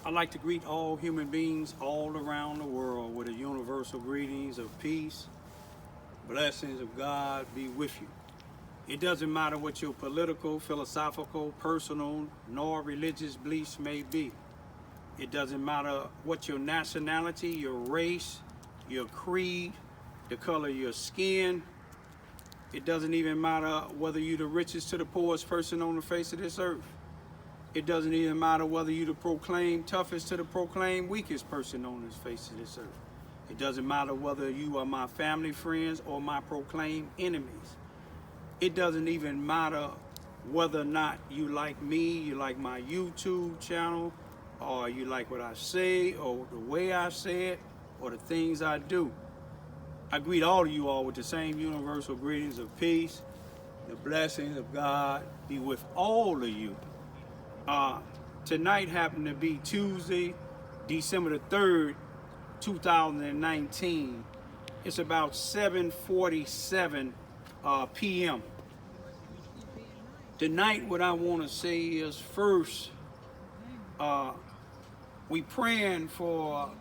I'd like to greet all human beings all around the world with a universal greetings of peace, blessings of God be with you. It doesn't matter what your political, philosophical, personal, nor religious beliefs may be. It doesn't matter what your nationality, your race, your creed, the color of your skin. It doesn't even matter whether you're the richest to the poorest person on the face of this earth. It doesn't even matter whether you're the proclaimed toughest to the proclaimed weakest person on this face of this earth. It doesn't matter whether you are my family, friends, or my proclaimed enemies. It doesn't even matter whether or not you like me, you like my YouTube channel, or you like what I say, or the way I say it, or the things I do. I greet all of you all with the same universal greetings of peace. The blessings of God be with all of you. Tonight happened to be Tuesday, December the 3rd, 2019. It's about 7:47 p.m. Tonight, what I want to say is first, we praying for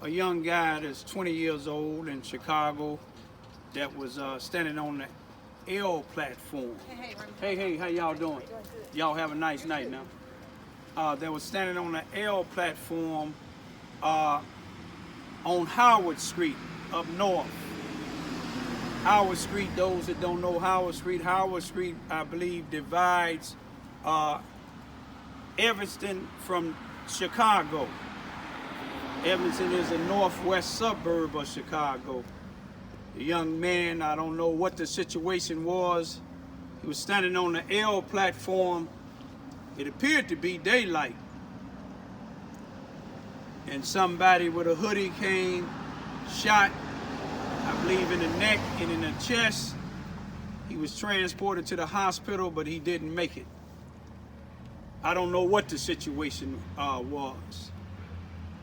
a young guy that's 20 years old in Chicago that was standing on the L platform. Hey, how y'all doing? Y'all have a nice night now. That was standing on the L platform on Howard Street up north. Howard Street, those that don't know Howard Street, I believe, divides Evanston from Chicago. Evanston is a northwest suburb of Chicago. The young man, I don't know what the situation was. He was standing on the L platform. It appeared to be daylight. And somebody with a hoodie came, shot, I believe, in the neck and in the chest. He was transported to the hospital, but he didn't make it. I don't know what the situation was.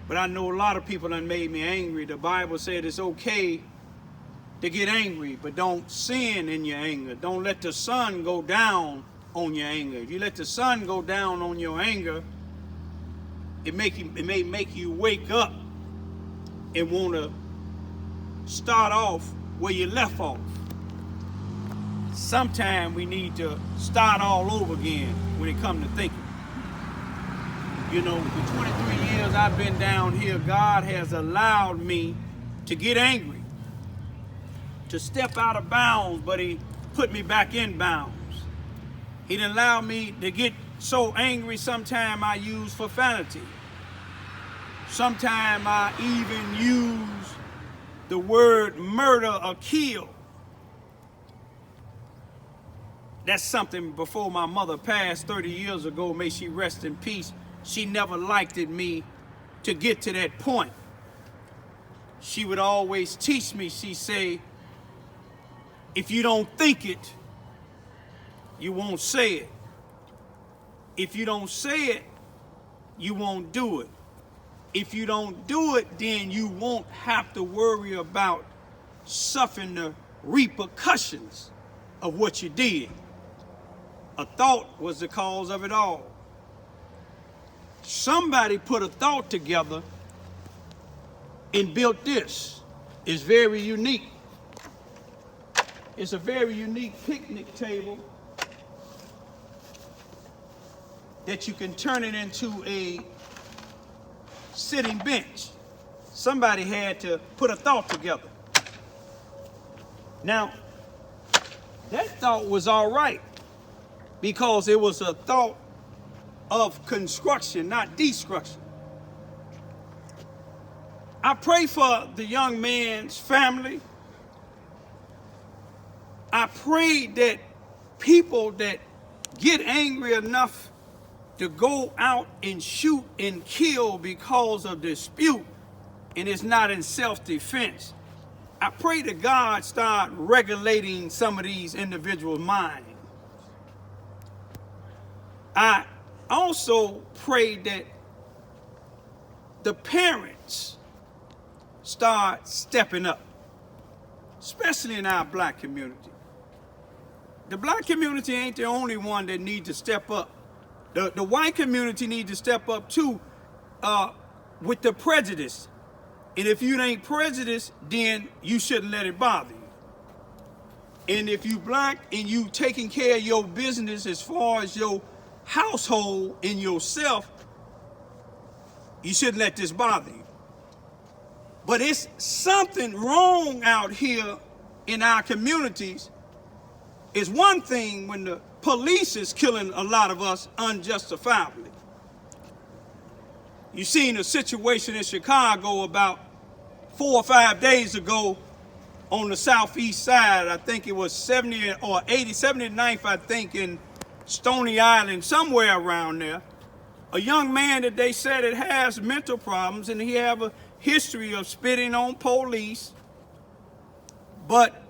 But I know a lot of people that made me angry. The Bible said it's okay to get angry, but don't sin in your anger. Don't let the sun go down on your anger. If you let the sun go down on your anger, it may make you wake up and want to start off where you left off. Sometimes we need to start all over again when it comes to thinking. You know, for 23 years I've been down here, God has allowed me to get angry, to step out of bounds, but he put me back in bounds. He didn't allow me to get so angry, sometimes I use profanity. Sometimes I even use the word murder or kill. That's something before my mother passed 30 years ago, may she rest in peace. She never liked it me to get to that point. She would always teach me, she say, if you don't think it, you won't say it. If you don't say it, you won't do it. If you don't do it, then you won't have to worry about suffering the repercussions of what you did. A thought was the cause of it all. Somebody put a thought together and built this. It's very unique. It's a very unique picnic table that you can turn it into a sitting bench. Somebody had to put a thought together. Now, that thought was all right because it was a thought of construction, not destruction. I pray for the young man's family. I pray that people that get angry enough to go out and shoot and kill because of dispute and it's not in self-defense, I pray that God start regulating some of these individuals' minds. I also pray that the parents start stepping up, especially in our black community. The black community ain't the only one that needs to step up. The white community needs to step up too, with the prejudice. And if you ain't prejudiced, then you shouldn't let it bother you. And if you black and you taking care of your business as far as your household and yourself, you shouldn't let this bother you. But it's something wrong out here in our communities. It's one thing when the police is killing a lot of us unjustifiably. You seen a situation in Chicago about 4 or 5 days ago on the southeast side. I think it was 70 or 80, 79th, I think, in Stony Island, somewhere around there. A young man that they said it has mental problems, and he have a history of spitting on police. But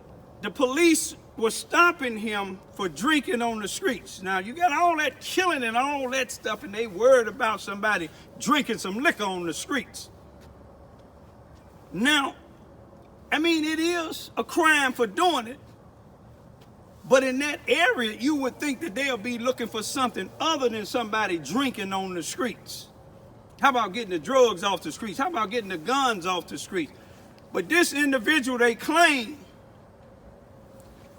the police was stopping him for drinking on the streets. Now, you got all that killing and all that stuff, and they worried about somebody drinking some liquor on the streets. Now, I mean, it is a crime for doing it, but in that area, you would think that they'll be looking for something other than somebody drinking on the streets. How about getting the drugs off the streets? How about getting the guns off the streets? But this individual, they claim,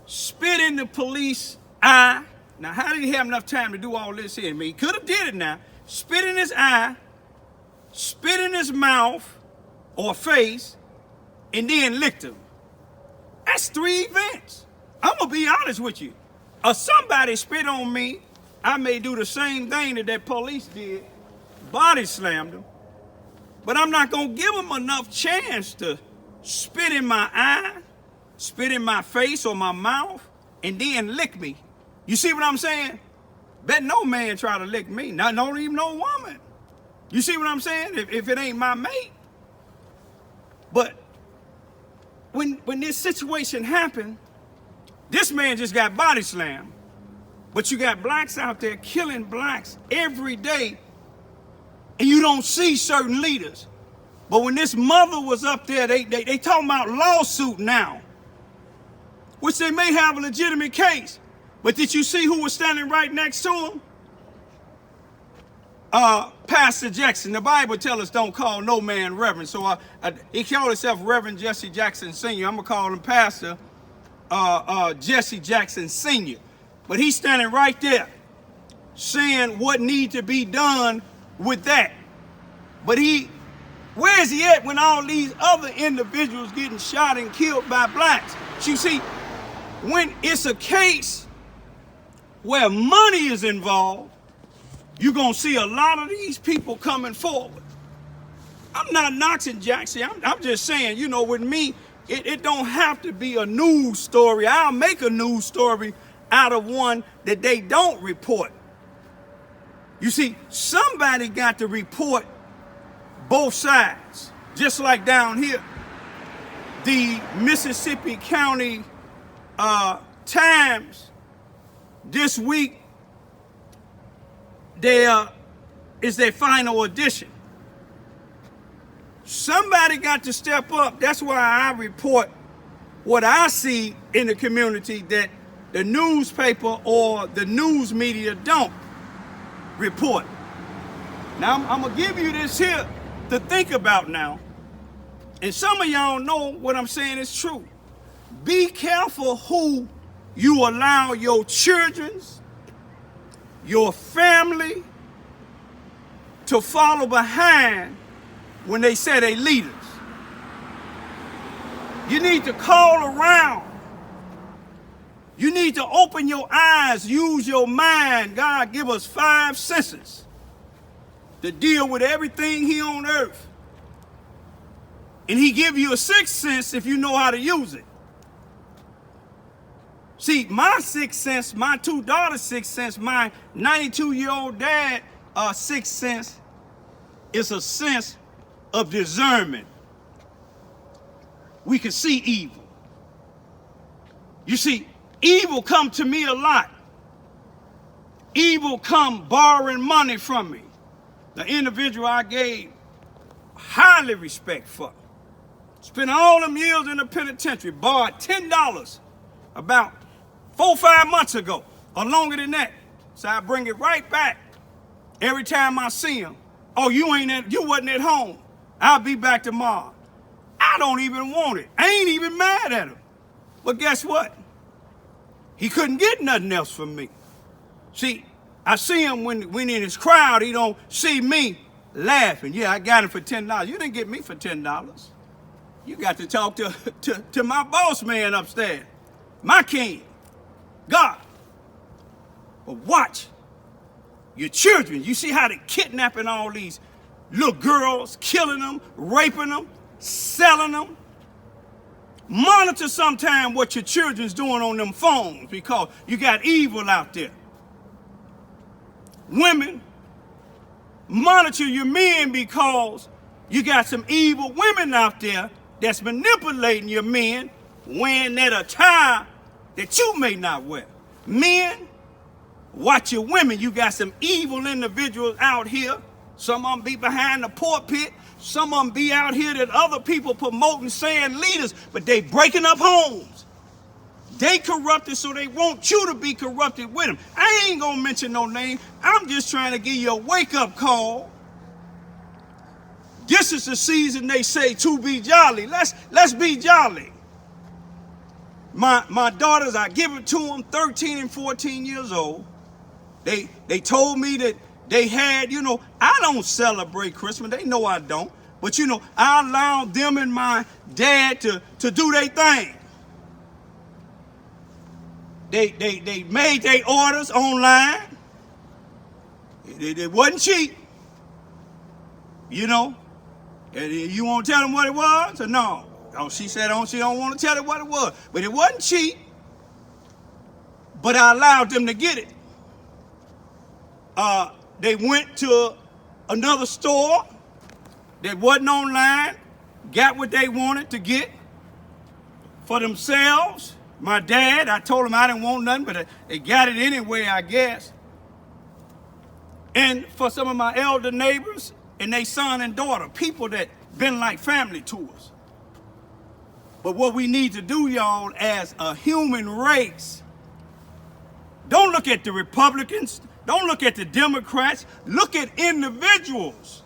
spit in the police eye. Now, how did he have enough time to do all this here? I mean, he could have did it now. Spit in his eye, spit in his mouth or face, and then licked him. That's 3 events. I'm going to be honest with you. If somebody spit on me, I may do the same thing that police did, body slammed him, but I'm not going to give him enough chance to spit in my eye, spit in my face or my mouth, and then lick me. You see what I'm saying? Bet no man try to lick me, not even no woman. You see what I'm saying? If it ain't my mate. But when this situation happened, this man just got body slammed. But you got blacks out there killing blacks every day, and you don't see certain leaders. But when this mother was up there, they talking about lawsuit now, which they may have a legitimate case. But did you see who was standing right next to him? Pastor Jackson. The Bible tells us don't call no man reverend. So he called himself Reverend Jesse Jackson Sr. I'm going to call him Pastor Jesse Jackson Sr. But he's standing right there saying what needs to be done with that. But where is he at when all these other individuals getting shot and killed by blacks? You see, when it's a case where money is involved, you're going to see a lot of these people coming forward. I'm not knocking Jackson. I'm just saying, you know, with me, it don't have to be a news story. I'll make a news story out of one that they don't report. You see, somebody got to report both sides. Just like down here, the Mississippi County Times this week, is their final edition. Somebody got to step up. That's why I report what I see in the community that the newspaper or the news media don't report. Now, I'm going to give you this here to think about now. And some of y'all know what I'm saying is true. Be careful who you allow your children, your family, to follow behind when they say they leaders. You need to call around. You need to open your eyes, use your mind. God give us 5 senses to deal with everything here on earth. And he give you a 6th sense if you know how to use it. See, my 6th sense, my 2 daughters' 6th sense, my 92-year-old dad 6th sense is a sense of discernment. We can see evil. You see, evil come to me a lot. Evil come borrowing money from me. The individual I gave highly respect for. Spent all them years in the penitentiary, borrowed $10 about 4 or 5 months ago, or longer than that. So I bring it right back every time I see him. Oh, you wasn't at home. I'll be back tomorrow. I don't even want it. I ain't even mad at him. But guess what? He couldn't get nothing else from me. See, I see him when in his crowd, he don't see me laughing. Yeah, I got him for $10. You didn't get me for $10. You got to talk to my boss man upstairs, my king, God. But watch your children. You see how they're kidnapping all these little girls, killing them, raping them, selling them. Monitor sometime what your children's doing on them phones, because you got evil out there. Women, monitor your men, because you got some evil women out there that's manipulating your men, wearing that attire that you may not wear. Men, watch your women. You got some evil individuals out here. Some of them be behind the pulpit. Some of them be out here that other people promoting, saying leaders, but they breaking up homes. They corrupted, so they want you to be corrupted with them. I ain't gonna mention no name. I'm just trying to give you a wake-up call. This is the season they say to be jolly. Let's be jolly. My daughters, I give it to them, 13 and 14 years old. They told me that they had, I don't celebrate Christmas. They know I don't. But, I allowed them and my dad to do their thing. They made their orders online. It wasn't cheap. And you want to tell them what it was or no? Oh, she said she don't want to tell them what it was. But it wasn't cheap. But I allowed them to get it. They went to another store that wasn't online, got what they wanted to get for themselves. My dad, I told him I didn't want nothing, but they got it anyway, I guess. And for some of my elder neighbors and their son and daughter, people that been like family to us. But what we need to do, y'all, as a human race, don't look at the Republicans, don't look at the Democrats, look at individuals.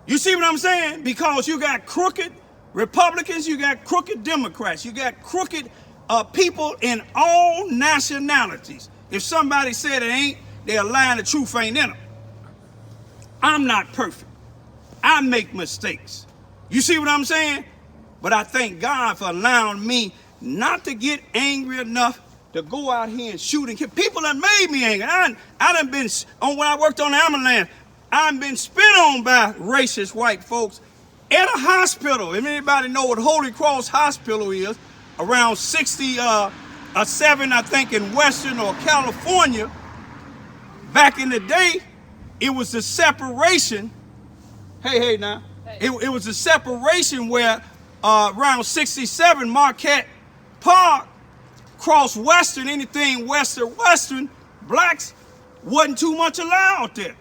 You see what I'm saying? Because you got crooked Republicans, you got crooked Democrats, you got crooked people in all nationalities. If somebody said it ain't, they're lying, the truth ain't in them. I'm not perfect. I make mistakes. You see what I'm saying? But I thank God for allowing me not to get angry enough to go out here and shoot and kill. People that made me angry. I done been, when I worked on the ambulance, I've been spit on by racist white folks at a hospital. If anybody know what Holy Cross Hospital is, around 67, I think, in Western or California, back in the day, it was the separation. Hey now. Hey. It was a separation where around 67, Marquette Park, cross Western, anything Western, blacks wasn't too much allowed there.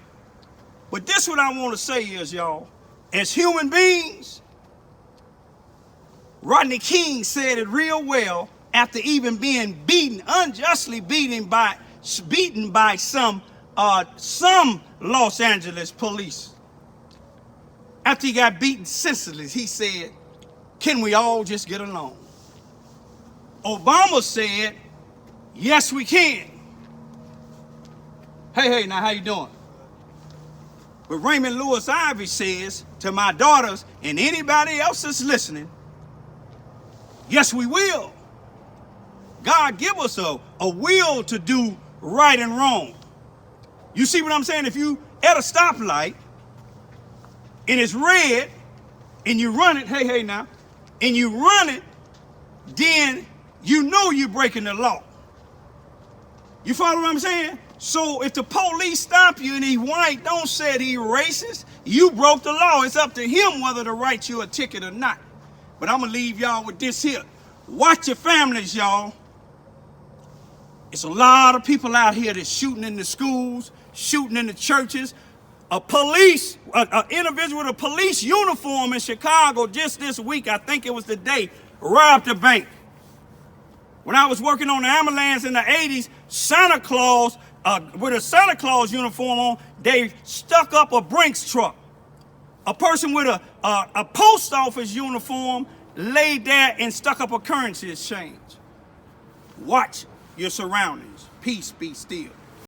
But this what I want to say is, y'all, as human beings, Rodney King said it real well after even being beaten, unjustly beaten by some Los Angeles police. After he got beaten senseless, he said, "Can we all just get along?" Obama said, "Yes, we can." Hey, now how you doing? But Raymond Lewis Ivy says to my daughters and anybody else that's listening, yes, we will. God give us a will to do right and wrong. You see what I'm saying? If you at a stoplight and it's red and you run it, hey now, and you run it, then you know you're breaking the law. You follow what I'm saying? So if the police stop you and he white, don't say he racist. You broke the law. It's up to him whether to write you a ticket or not. But I'm going to leave y'all with this here. Watch your families, y'all. It's a lot of people out here that's shooting in the schools, shooting in the churches. An individual with a police uniform in Chicago just this week, I think it was the day, robbed a bank. When I was working on the ambulance in the 80s, Santa Claus with a Santa Claus uniform on, they stuck up a Brinks truck. A person with a post office uniform laid there and stuck up a currency exchange. Watch your surroundings. Peace be still.